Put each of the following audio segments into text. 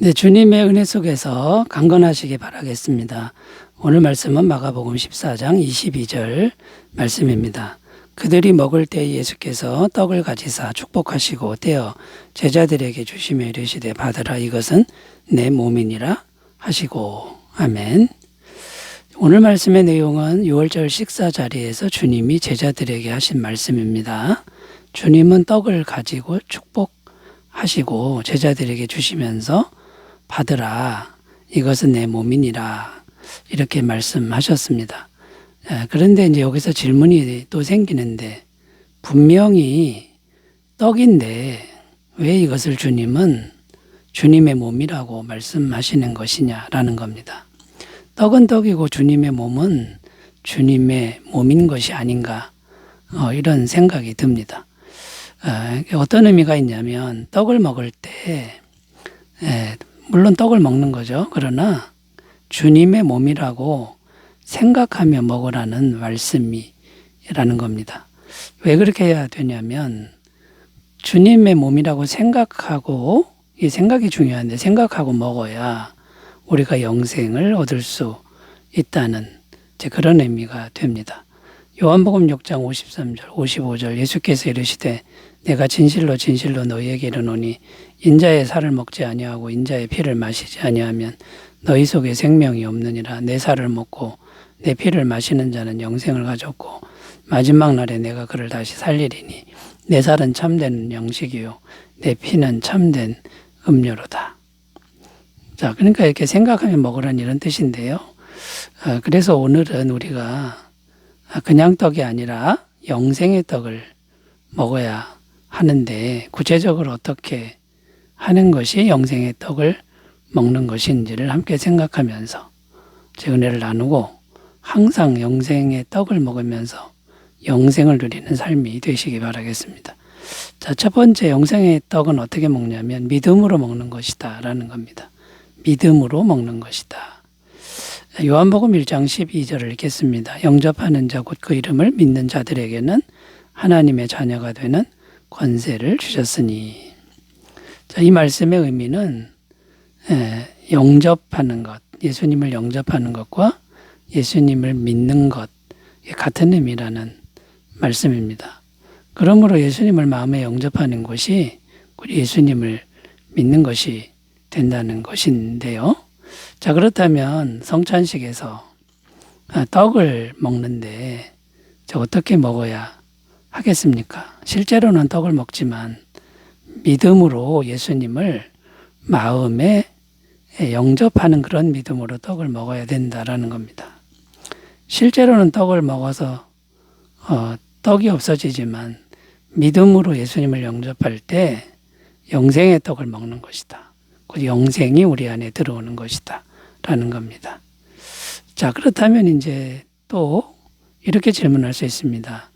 네, 주님의 은혜 속에서 강건하시기 바라겠습니다. 오늘 말씀은 마가복음 14장 22절 말씀입니다. 그들이 먹을 때 예수께서 떡을 가지사 축복하시고 떼어 제자들에게 주시며 이르시되 받으라, 이것은 내 몸이니라 하시고. 아멘. 오늘 말씀의 내용은 6월절 식사 자리에서 주님이 제자들에게 하신 말씀입니다. 주님은 떡을 가지고 축복하시고 제자들에게 주시면서 받으라, 이것은 내 몸이니라, 이렇게 말씀하셨습니다. 그런데 이제 여기서 질문이 또 생기는데, 분명히 떡인데 왜 이것을 주님은 주님의 몸이라고 말씀하시는 것이냐라는 겁니다. 떡은 떡이고 주님의 몸은 주님의 몸인 것이 아닌가, 이런 생각이 듭니다. 어떤 의미가 있냐면, 떡을 먹을 때 물론 떡을 먹는 거죠. 그러나 주님의 몸이라고 생각하며 먹으라는 말씀이라는 겁니다. 왜 그렇게 해야 되냐면, 주님의 몸이라고 생각하고, 이 생각이 중요한데 생각하고 먹어야 우리가 영생을 얻을 수 있다는 그런 의미가 됩니다. 요한복음 6장 53절 55절 예수께서 이르시되 내가 진실로 진실로 너희에게 이르노니 인자의 살을 먹지 아니하고 인자의 피를 마시지 아니하면 너희 속에 생명이 없느니라. 내 살을 먹고 내 피를 마시는 자는 영생을 가졌고 마지막 날에 내가 그를 다시 살리리니 내 살은 참된 양식이요 내 피는 참된 음료로다. 자, 그러니까 이렇게 생각하며 먹으라는 이런 뜻인데요. 그래서 오늘은 우리가 그냥 떡이 아니라 영생의 떡을 먹어야 하는데, 구체적으로 어떻게 하는 것이 영생의 떡을 먹는 것인지를 함께 생각하면서 제 은혜를 나누고, 항상 영생의 떡을 먹으면서 영생을 누리는 삶이 되시기 바라겠습니다. 자, 첫 번째, 영생의 떡은 어떻게 먹냐면 믿음으로 먹는 것이다 라는 겁니다. 믿음으로 먹는 것이다. 요한복음 1장 12절을 읽겠습니다. 영접하는 자 곧 그 이름을 믿는 자들에게는 하나님의 자녀가 되는 권세를 주셨으니. 자, 이 말씀의 의미는 영접하는 것, 예수님을 영접하는 것과 예수님을 믿는 것, 같은 의미라는 말씀입니다. 그러므로 예수님을 마음에 영접하는 것이 예수님을 믿는 것이 된다는 것인데요. 자, 그렇다면 성찬식에서 떡을 먹는데 어떻게 먹어야 하겠습니까? 실제로는 떡을 먹지만 믿음으로 예수님을 마음에 영접하는 그런 믿음으로 떡을 먹어야 된다라는 겁니다. 실제로는 떡을 먹어서 떡이 없어지지만 믿음으로 예수님을 영접할 때 영생의 떡을 먹는 것이다. 그 영생이 우리 안에 들어오는 것이다 라는 겁니다. 자, 그렇다면 이제 또 이렇게 질문할 수 있습니다.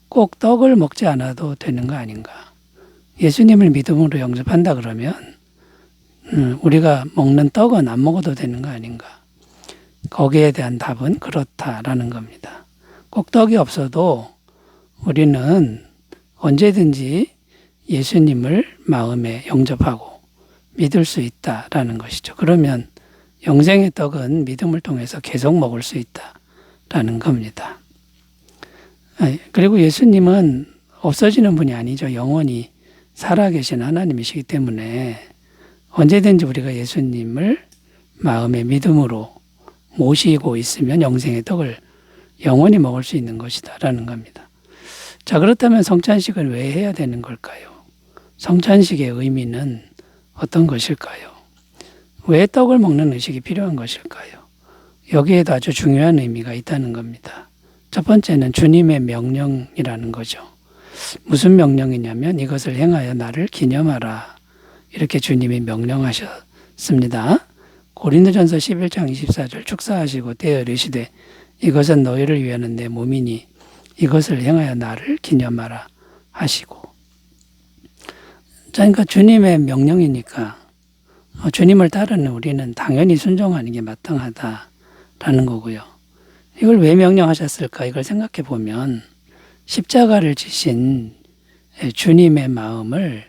꼭 떡을 먹지 않아도 되는 거 아닌가? 예수님을 믿음으로 영접한다 그러면 우리가 먹는 떡은 안 먹어도 되는 거 아닌가? 거기에 대한 답은 그렇다라는 겁니다. 꼭 떡이 없어도 우리는 언제든지 예수님을 마음에 영접하고 믿을 수 있다라는 것이죠. 그러면 영생의 떡은 믿음을 통해서 계속 먹을 수 있다라는 겁니다. 그리고 예수님은 없어지는 분이 아니죠. 영원히 살아계신 하나님이시기 때문에 언제든지 우리가 예수님을 마음의 믿음으로 모시고 있으면 영생의 떡을 영원히 먹을 수 있는 것이다라는 겁니다. 자, 그렇다면 성찬식을 왜 해야 되는 걸까요? 성찬식의 의미는 어떤 것일까요? 왜 떡을 먹는 의식이 필요한 것일까요? 여기에도 아주 중요한 의미가 있다는 겁니다. 첫 번째는 주님의 명령이라는 거죠. 무슨 명령이냐면 이것을 행하여 나를 기념하라, 이렇게 주님이 명령하셨습니다. 고린도전서 11장 24절 축사하시고 떼어 이르시되 이것은 너희를 위하는 내 몸이니 이것을 행하여 나를 기념하라 하시고. 자, 그러니까 주님의 명령이니까 주님을 따르는 우리는 당연히 순종하는 게 마땅하다라는 거고요. 이걸 왜 명령하셨을까? 이걸 생각해 보면 십자가를 지신 주님의 마음을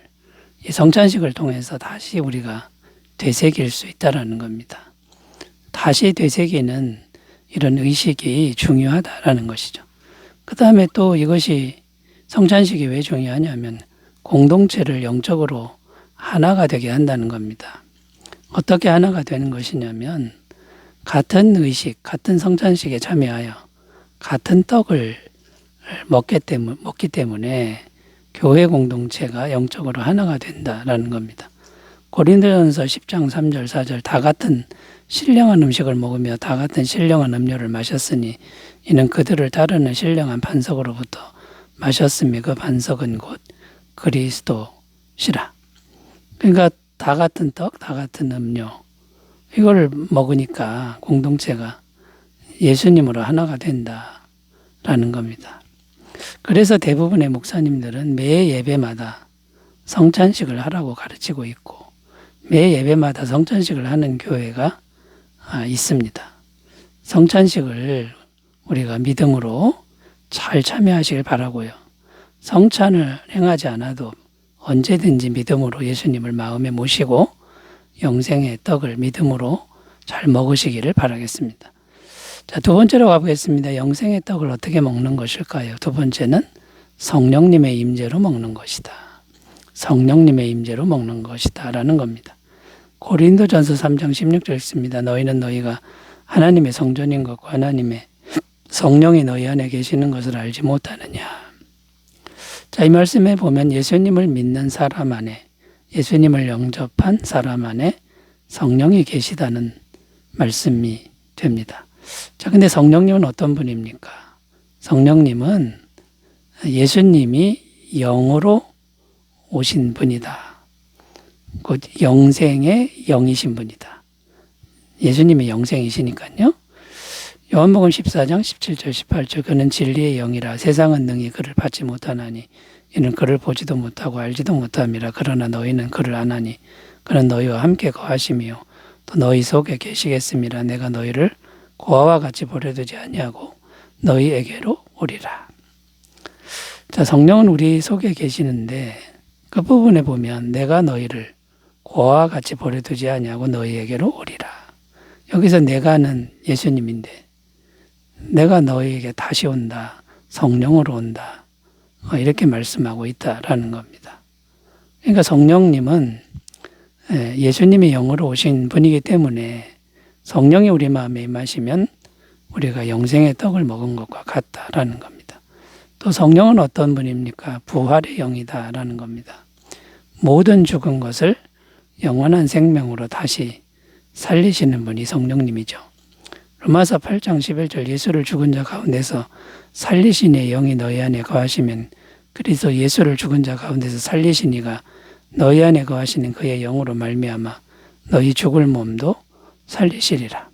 이 성찬식을 통해서 다시 우리가 되새길 수 있다라는 겁니다. 다시 되새기는 이런 의식이 중요하다라는 것이죠. 그 다음에 또 이것이 성찬식이 왜 중요하냐면 공동체를 영적으로 하나가 되게 한다는 겁니다. 어떻게 하나가 되는 것이냐면 같은 의식, 같은 성찬식에 참여하여 같은 떡을 먹기 때문에 교회 공동체가 영적으로 하나가 된다라는 겁니다. 고린도전서 10장 3절 4절 다 같은 신령한 음식을 먹으며 다 같은 신령한 음료를 마셨으니 이는 그들을 따르는 신령한 반석으로부터 마셨으며 그 반석은 곧 그리스도시라. 그러니까 다 같은 떡, 다 같은 음료 이걸 먹으니까 공동체가 예수님으로 하나가 된다라는 겁니다. 그래서 대부분의 목사님들은 매 예배마다 성찬식을 하라고 가르치고 있고 매 예배마다 성찬식을 하는 교회가 있습니다. 성찬식을 우리가 믿음으로 잘 참여하시길 바라고요. 성찬을 행하지 않아도 언제든지 믿음으로 예수님을 마음에 모시고 영생의 떡을 믿음으로 잘 먹으시기를 바라겠습니다. 자, 두 번째로 가보겠습니다. 영생의 떡을 어떻게 먹는 것일까요? 두 번째는 성령님의 임재로 먹는 것이다. 성령님의 임재로 먹는 것이다 라는 겁니다. 고린도전서 3장 16절 있습니다. 너희는 너희가 하나님의 성전인 것과 하나님의 성령이 너희 안에 계시는 것을 알지 못하느냐. 자, 이 말씀에 보면 예수님을 믿는 사람 안에, 예수님을 영접한 사람 안에 성령이 계시다는 말씀이 됩니다. 자, 근데 성령님은 어떤 분입니까? 성령님은 예수님이 영으로 오신 분이다. 곧 영생의 영이신 분이다. 예수님이 영생이시니까요. 요한복음 14장 17절 18절 그는 진리의 영이라 세상은 능히 그를 받지 못하나니 이는 그를 보지도 못하고 알지도 못함이라. 그러나 너희는 그를 아나니 그는 너희와 함께 거하시며 또 너희 속에 계시겠음이라. 내가 너희를 고아와 같이 버려두지 아니하고 너희에게로 오리라. 자, 성령은 우리 속에 계시는데 그 부분에 보면 내가 너희를 고아와 같이 버려두지 아니하고 너희에게로 오리라. 여기서 내가는 예수님인데 내가 너희에게 다시 온다. 성령으로 온다. 이렇게 말씀하고 있다라는 겁니다. 그러니까 성령님은 예수님이 영으로 오신 분이기 때문에 성령이 우리 마음에 임하시면 우리가 영생의 떡을 먹은 것과 같다라는 겁니다. 또 성령은 어떤 분입니까? 부활의 영이다라는 겁니다. 모든 죽은 것을 영원한 생명으로 다시 살리시는 분이 성령님이죠. 로마서 8장 11절 예수를 죽은 자 가운데서 살리시니 영이 너희 안에 거하시면 그리스도 예수를 죽은 자 가운데서 살리시니가 너희 안에 거하시는 그의 영으로 말미암아 너희 죽을 몸도 살리시리라.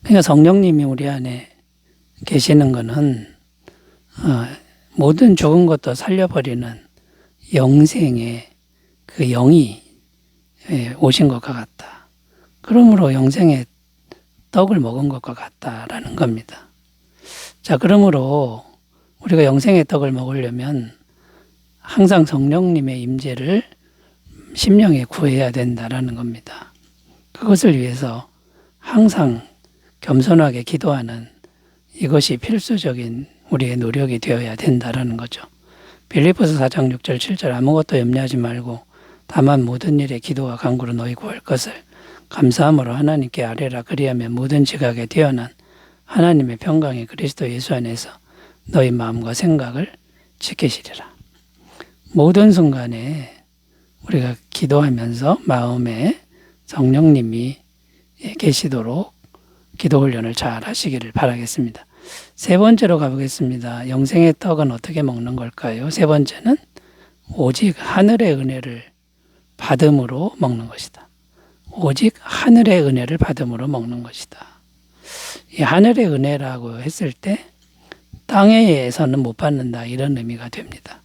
그러니까 성령님이 우리 안에 계시는 것은 모든 죽은 것도 살려버리는 영생의 그 영이 오신 것과 같다. 그러므로 영생의 떡을 먹은 것과 같다라는 겁니다. 자, 그러므로 우리가 영생의 떡을 먹으려면 항상 성령님의 임재를 심령에 구해야 된다라는 겁니다. 그것을 위해서 항상 겸손하게 기도하는 이것이 필수적인 우리의 노력이 되어야 된다라는 거죠. 빌립보서 4장 6절 7절 아무것도 염려하지 말고 다만 모든 일에 기도와 간구로 너희 구할 것을 감사함으로 하나님께 아뢰라. 그리하면 모든 지각에 뛰어난 하나님의 평강이 그리스도 예수 안에서 너희 마음과 생각을 지키시리라. 모든 순간에 우리가 기도하면서 마음에 성령님이 계시도록 기도 훈련을 잘 하시기를 바라겠습니다. 세 번째로 가보겠습니다. 영생의 떡은 어떻게 먹는 걸까요? 세 번째는 오직 하늘의 은혜를 받음으로 먹는 것이다. 오직 하늘의 은혜를 받음으로 먹는 것이다. 이 하늘의 은혜라고 했을 때 땅에서는 못 받는다 이런 의미가 됩니다.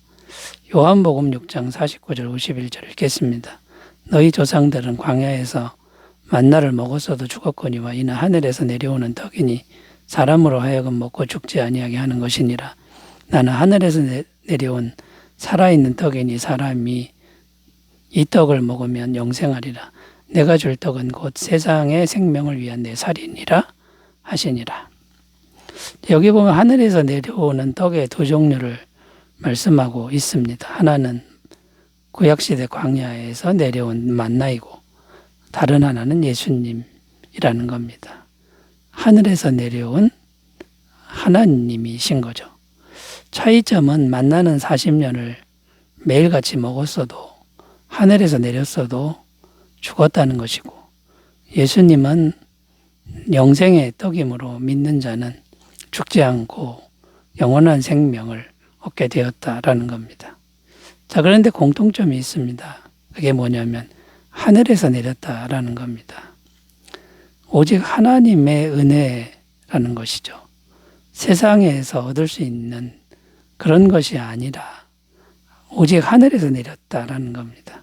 요한복음 6장 49절 51절 읽겠습니다. 너희 조상들은 광야에서 만나를 먹었어도 죽었거니와 이는 하늘에서 내려오는 떡이니 사람으로 하여금 먹고 죽지 아니하게 하는 것이니라. 나는 하늘에서 내려온 살아있는 떡이니 사람이 이 떡을 먹으면 영생하리라. 내가 줄 떡은 곧 세상의 생명을 위한 내 살이니라 하시니라. 여기 보면 하늘에서 내려오는 떡의 두 종류를 말씀하고 있습니다. 하나는 구약시대 광야에서 내려온 만나이고 다른 하나는 예수님이라는 겁니다. 하늘에서 내려온 하나님이신 거죠. 차이점은 만나는 40년을 매일같이 먹었어도 하늘에서 내렸어도 죽었다는 것이고 예수님은 영생의 떡이므로 믿는 자는 죽지 않고 영원한 생명을 얻게 되었다라는 겁니다. 자, 그런데 공통점이 있습니다. 그게 뭐냐면 하늘에서 내렸다라는 겁니다. 오직 하나님의 은혜라는 것이죠. 세상에서 얻을 수 있는 그런 것이 아니라 오직 하늘에서 내렸다라는 겁니다.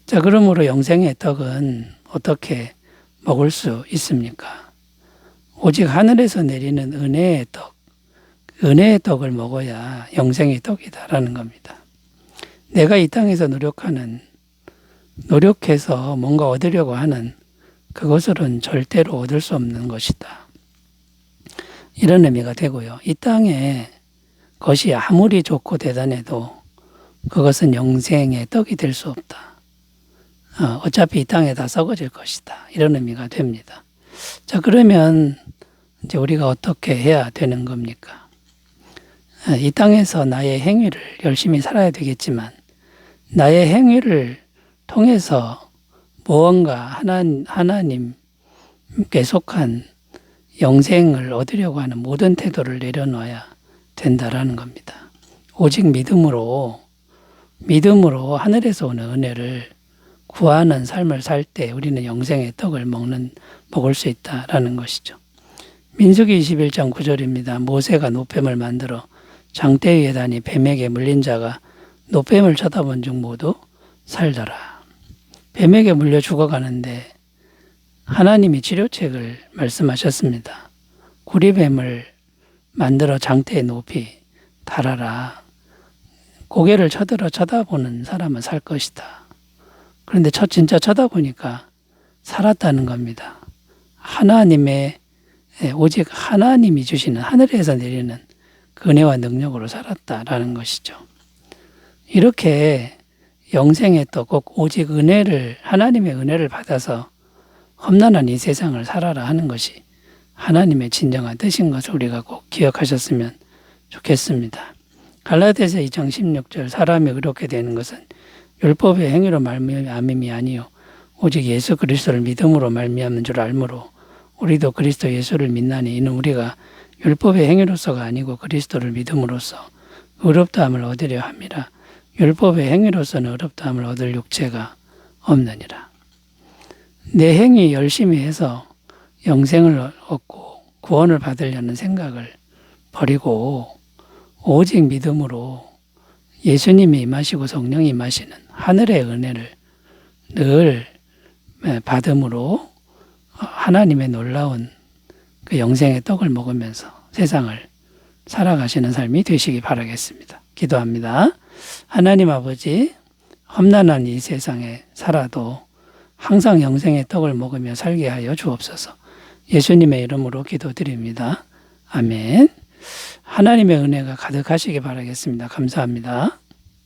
자, 그러므로 영생의 떡은 어떻게 먹을 수 있습니까? 오직 하늘에서 내리는 은혜의 떡, 은혜의 떡을 먹어야 영생의 떡이다라는 겁니다. 내가 이 땅에서 노력해서 뭔가 얻으려고 하는 그것으로는 절대로 얻을 수 없는 것이다. 이런 의미가 되고요. 이 땅에 것이 아무리 좋고 대단해도 그것은 영생의 떡이 될 수 없다. 어차피 이 땅에 다 썩어질 것이다. 이런 의미가 됩니다. 자, 그러면 이제 우리가 어떻게 해야 되는 겁니까? 이 땅에서 나의 행위를 열심히 살아야 되겠지만 나의 행위를 통해서 무언가 하나님께 속한 영생을 얻으려고 하는 모든 태도를 내려놓아야 된다라는 겁니다. 오직 믿음으로 하늘에서 오는 은혜를 구하는 삶을 살 때 우리는 영생의 떡을 먹을 수 있다라는 것이죠. 민수기 21장 9절입니다. 모세가 노뱀을 만들어 장대 위에 다니 뱀에게 물린 자가 노뱀을 쳐다본 중 모두 살더라. 뱀에게 물려 죽어가는데 하나님이 치료책을 말씀하셨습니다. 구리뱀을 만들어 장대에 높이 달아라. 고개를 쳐들어 쳐다보는 사람은 살 것이다. 그런데 진짜 쳐다보니까 살았다는 겁니다. 오직 하나님이 주시는 하늘에서 내리는 그 은혜와 능력으로 살았다라는 것이죠. 이렇게 영생의 떡, 꼭 오직 하나님의 은혜를 받아서 험난한 이 세상을 살아라 하는 것이 하나님의 진정한 뜻인 것을 우리가 꼭 기억하셨으면 좋겠습니다. 갈라디아서 2장 16절 사람이 의롭게 되는 것은 율법의 행위로 말미암음이 아니요 오직 예수 그리스도를 믿음으로 말미암는 줄 알므로 우리도 그리스도 예수를 믿나니 이는 우리가 율법의 행위로서가 아니고 그리스도를 믿음으로써 의롭다함을 얻으려 함이라. 율법의 행위로서는 의롭다함을 얻을 육체가 없느니라. 내 행위 열심히 해서 영생을 얻고 구원을 받으려는 생각을 버리고 오직 믿음으로 예수님이 임하시고 성령이 임하시는 하늘의 은혜를 늘 받음으로 하나님의 놀라운 그 영생의 떡을 먹으면서 세상을 살아가시는 삶이 되시기 바라겠습니다. 기도합니다. 하나님 아버지, 험난한 이 세상에 살아도 항상 영생의 떡을 먹으며 살게 하여 주옵소서. 예수님의 이름으로 기도드립니다. 아멘. 하나님의 은혜가 가득하시기 바라겠습니다. 감사합니다.